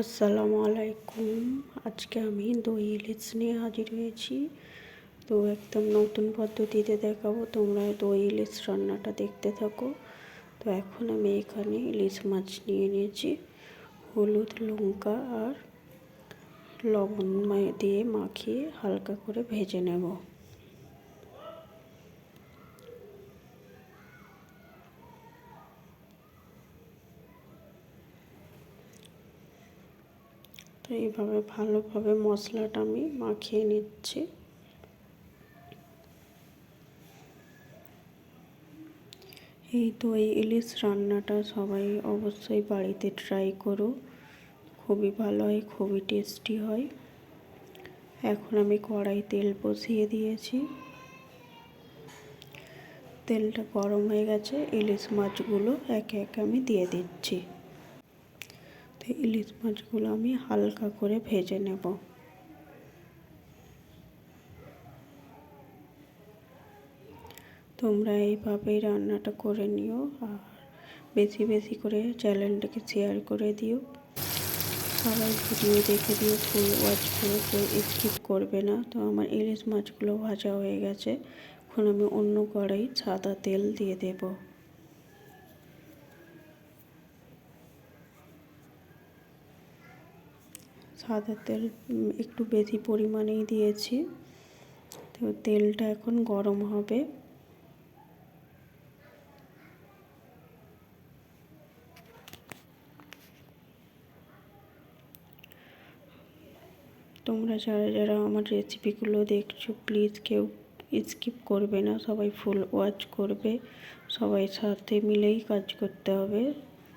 আসসালামু আলাইকুম। আজকে আমি দই ইলিশ নিয়ে হাজির হয়েছি। তো একদম নতুন পদ্ধতিতে দেখাবো, তোমরা দই ইলিশ রান্নাটা দেখতে থাকো। তো এখন আমি এখানে ইলিশ মাছ নিয়ে নিয়েছি, হলুদ লঙ্কা আর লবণ দিয়ে মাখিয়ে হালকা করে ভেজে নেব। তো এইভাবে ভালোভাবে মশলাটা আমি মাখিয়ে নিচ্ছি। এই দই ইলিশ রান্নাটা সবাই অবশ্যই বাড়িতে ট্রাই করো, খুবই ভালো হয়, খুবই টেস্টি হয়। এখন আমি কড়াই তেল বসিয়ে দিয়েছি, তেলটা গরম হয়ে গেছে, ইলিশ মাছগুলো একে একে আমি দিয়ে দিচ্ছি। তো ইলিশ মাছগুলো আমি হালকা করে ভেজে নেব। তোমরা এইভাবেই রান্নাটা করে নিও আর বেশি বেশি করে চ্যানেলটাকে শেয়ার করে দিও। সবাই ভিডিও দেখে দিও, ফুল ওয়াচ করে, কেউ স্কিপ করবে না। তো আমার ইলিশ মাছগুলো ভাজা হয়ে গেছে, এখন আমি অন্য কড়াই সাদা তেল দিয়ে দেব। সাদা তেল একটু বেশি পরিমাণেই দিয়েছি। তো তেলটা এখন গরম হবে। তোমরা যারা যারা আমার রেসিপিগুলো দেখছো, প্লিজ কেউ স্কিপ করবে না, সবাই ফুল ওয়াচ করবে, সবাই সাথে মিলেই কাজ করতে হবে।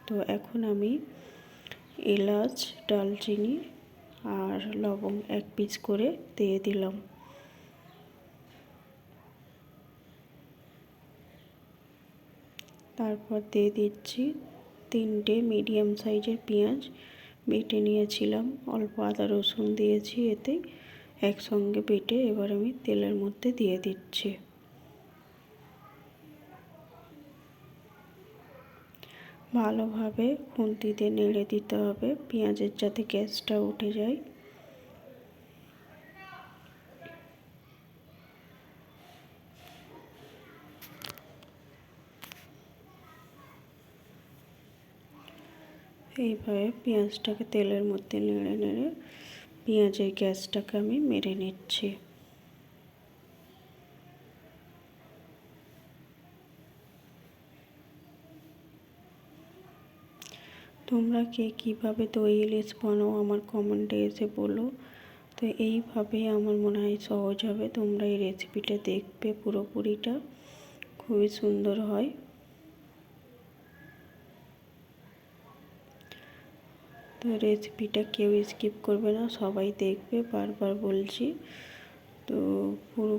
তো এখন আমি এলাচ, দারচিনি আর লবঙ্গ এক পিস করে দিয়ে দিলাম। তারপর দিয়ে দিচ্ছি 3টে মিডিয়াম সাইজের পেঁয়াজ বেটে নিয়েছিলাম, অল্প আদা রসুন দিয়েছি এতে একসঙ্গে বেটে। এবার আমি তেলের মধ্যে দিয়ে দিচ্ছি। ভালোভাবে খুন্তিতে নেড়ে দিতে হবে, পেঁয়াজের যাতে গ্যাসটা উঠে যায়। এইভাবে পেঁয়াজটাকে তেলের মধ্যে নেড়ে নেড়ে পেঁয়াজের গ্যাসটাকে আমি মেরে নিচ্ছি। তোমরা কে কীভাবে দই ইলিশ বানাও আমার কমেন্টে এসে বলো। তো এইভাবেই আমার মনে হয় সহজ হবে। তোমরা এই রেসিপিটা দেখবে, পুরোপুরিটা খুবই সুন্দর হয়। তো রেসিপিটা কেউ স্কিপ করবে না, সবাই দেখবে, বারবার বলছি। তো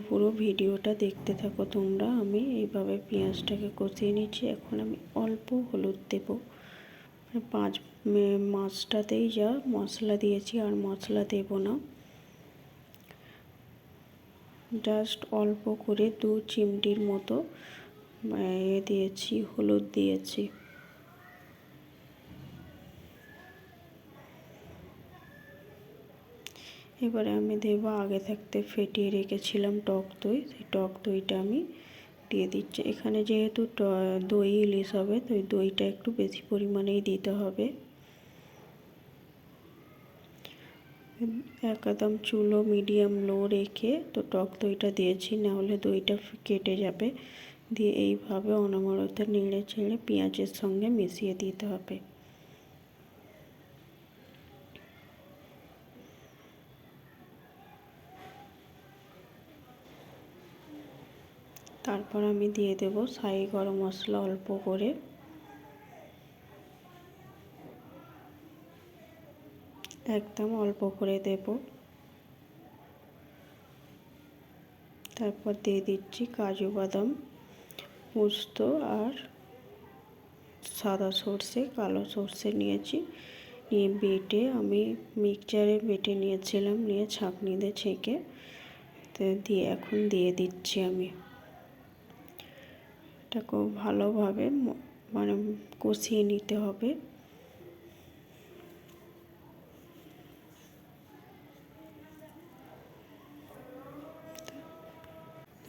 পুরো ভিডিওটা দেখতে থাকো তোমরা। আমি এইভাবে পেঁয়াজটাকে কষিয়ে নিচ্ছি। এখন আমি অল্প হলুদ দেব, মাছটাতেই যা মশলা দিয়েছি আর মশলা দেব না। জাস্ট অল্প করে 2 চিমটির মতো দিয়েছি, হলুদ দিয়েছি। এবারে আমি দেব আগে থাকতে ফেটিয়ে রেখেছিলাম টক দই, সেই টক দইটা আমি দিয়ে দিচ্ছি। এখানে যেহেতু দই ইলিশ হবে, তো দইটা একটু বেশি পরিমাণেই দিতে হবে। একদম চুলো মিডিয়াম লো রেখে তো টক দইটা দিয়েছি, নাহলে দইটা কেটে যাবে। দিয়ে এইভাবে অনবরত নেড়ে চেড়ে পেঁয়াজের সঙ্গে মিশিয়ে দিতে হবে। তারপর আমি দিয়ে দেব শাহি গরম মশলা অল্প করে, একদম অল্প করে দেব। তারপর দিয়ে দিচ্ছি কাজু বাদাম, পোস্ত আর সাদা সর্ষে, কালো সর্ষে নিয়েছি, নিয়ে বেটে আমি মিক্সচারে বেটে নিয়েছিলাম, নিয়ে ছাঁকনি দিয়ে ছেঁকে তো দিয়ে এখন দিয়ে দিচ্ছি আমি। এটা খুব ভালোভাবে মানে কষিয়ে নিতে হবে।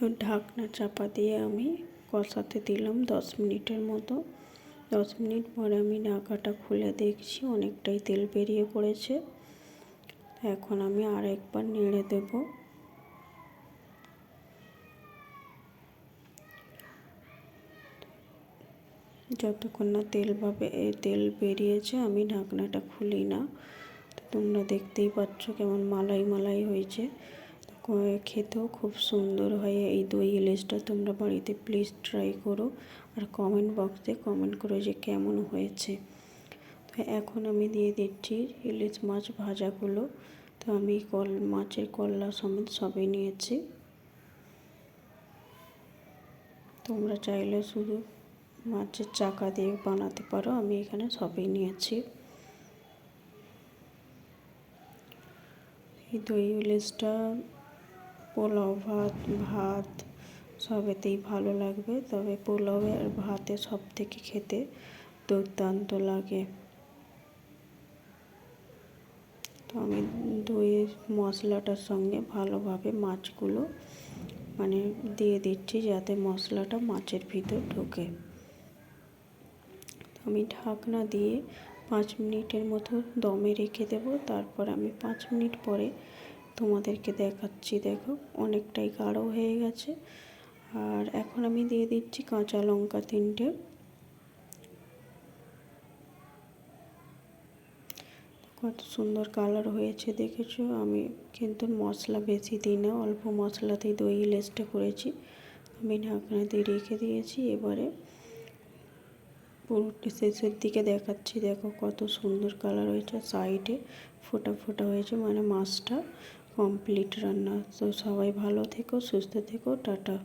তো ঢাকনা চাপা দিয়ে আমি কষাতে দিলাম 10 মিনিটের মতো। 10 মিনিট পরে আমি ঢাকাটা খুলে দেখছি অনেকটাই তেল বেরিয়ে পড়েছে। এখন আমি আরেকবার নেড়ে দেব। যতক্ষণ না তেল বেরিয়েছে আমি ঢাকনাটা খুলি না। তো তোমরা দেখতেই পাচ্ছ কেমন মালাই মালাই হয়েছে। খেতেও খুব সুন্দর হয় এই দই ইলিশটা। তোমরা বাড়িতে প্লিজ ট্রাই করো আর কমেন্ট বক্সে কমেন্ট করো যে কেমন হয়েছে। তো এখন আমি দিয়ে দিচ্ছি ইলিশ মাছ ভাজাগুলো। তো আমি মাছের কল্লা সমেত সবই নিয়েছি। তোমরা চাইলে শুধু মাছের চাকা দিয়ে বানাতে পারো, আমি এখানে সবই নিয়েছি। এই দই ইলিশটা পোলাও ভাত সবেতেই ভালো লাগবে, তবে পোলাও আর ভাতে সব থেকে খেতে দুর্দান্ত লাগে। তো আমি দইয়ের মশলাটার সঙ্গে ভালোভাবে মাছগুলো দিয়ে দিচ্ছি যাতে মশলাটা মাছের ভিতর ঢোকে। তো আমি ঢাকনা দিয়ে 5 মিনিটের মতো দমে রেখে দেব। তারপর আমি 5 মিনিট পরে তোমাদেরকে দেখাচ্ছি। দেখো অনেকটাই গাঢ় হয়ে গেছে। আর এখন আমি দিয়ে দিচ্ছি কাঁচা লঙ্কা 3টে। কত সুন্দর কালার হয়েছে দেখেছো। আমি কিন্তু মশলা বেশি দিই না, অল্প মশলাতেই দই ইলিশটা করেছি। আমি ঢাকনা দিয়ে রেখে দিয়েছি। এবারে পুরোটা শেষের দিকে দেখাচ্ছি। দেখো কত সুন্দর কালার হয়েছে, সাইডে ফোটা ফোটা হয়েছে, মাছটা কমপ্লিট রান্না। তো সবাই ভালো থেকো, সুস্থ থেকো, টাটা।